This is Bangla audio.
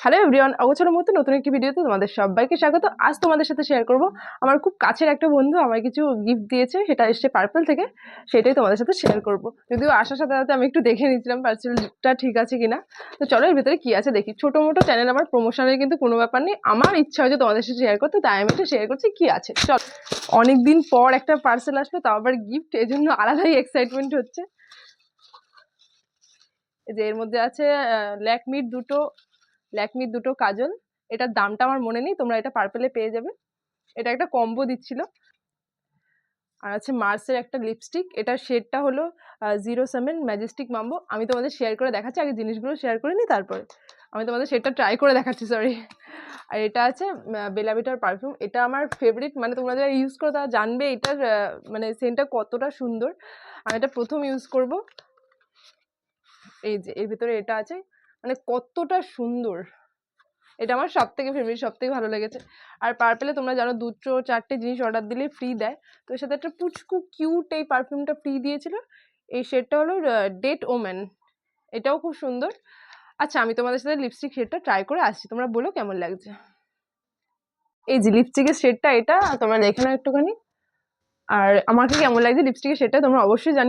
হ্যালো এভরিওয়ান, অগোছালোর মতো নতুন একটি ভিডিওতে তোমাদের সবাইকে স্বাগত। আজ তোমাদের সাথে শেয়ার করব আমার খুব কাছের একটা বন্ধু আমায় কিছু গিফট দিয়েছে, সেটা এসছে পার্পল থেকে। সেটাই তোমাদের সাথে শেয়ার করব। যদিও আসার সাথে সাথে আমি একটু দেখে নিয়েছিলাম পার্সেলটা ঠিক আছে কিনা। তো চলো এর ভিতরে কি আছে দেখি। ছোটো মোটো চ্যানেল, আমার প্রমোশনের কিন্তু কোনো ব্যাপার নেই, আমার ইচ্ছা হয়েছে তোমাদের সাথে শেয়ার করতে, তাই আমি একটু শেয়ার করছি কি আছে। চল, অনেকদিন পর একটা পার্সেল আসলো, তাও আবার গিফট, এই জন্য আলাদাই এক্সাইটমেন্ট হচ্ছে। যে এর মধ্যে আছে ল্যাকমির দুটো কাজল। এটার দামটা আমার মনে নেই, তোমরা এটা পার্পেলে পেয়ে যাবে। এটা একটা কম্বো দিচ্ছিল। আর আছে মার্সের একটা লিপস্টিক, এটার শেডটা হলো 07 ম্যাজেস্টিক মাম্বো। আমি তোমাদের শেয়ার করে দেখাচ্ছি, আগে জিনিসগুলো শেয়ার করে নিই, তারপরে আমি তোমাদের শেডটা ট্রাই করে দেখাচ্ছি, সরি। আর এটা আছে বেলা ভিটার পারফিউম। এটা আমার ফেভারিট, মানে তোমরা যারা ইউজ করো তারা জানবে এটার মানে সেন্টটা কতটা সুন্দর। আমি এটা প্রথম ইউজ করব। এই যে এর ভিতরে এটা আছে, মানে কতটা সুন্দর। এটা আমার সব থেকে ফেভারিট, সব থেকে ভালো লেগেছে। আর পার্পেলে তোমরা জানো 2-4টে জিনিস অর্ডার দিলে ফ্রি দেয়, তো এর সাথে একটা পুচকু কিউট এই পারফিউমটা ফ্রি দিয়েছিল। এই শেডটা হলো ডেট ওমেন, এটাও খুব সুন্দর। আচ্ছা, আমি তোমাদের সাথে লিপস্টিক শেডটা ট্রাই করে আসছি, তোমরা বলো কেমন লাগছে। এই যে লিপস্টিকের শেডটা এটা, তোমরা দেখে নাও একটুখানি। আর আমাকে কেমন লাগছে লিপস্টিকের শেডটা তোমরা অবশ্যই জানি।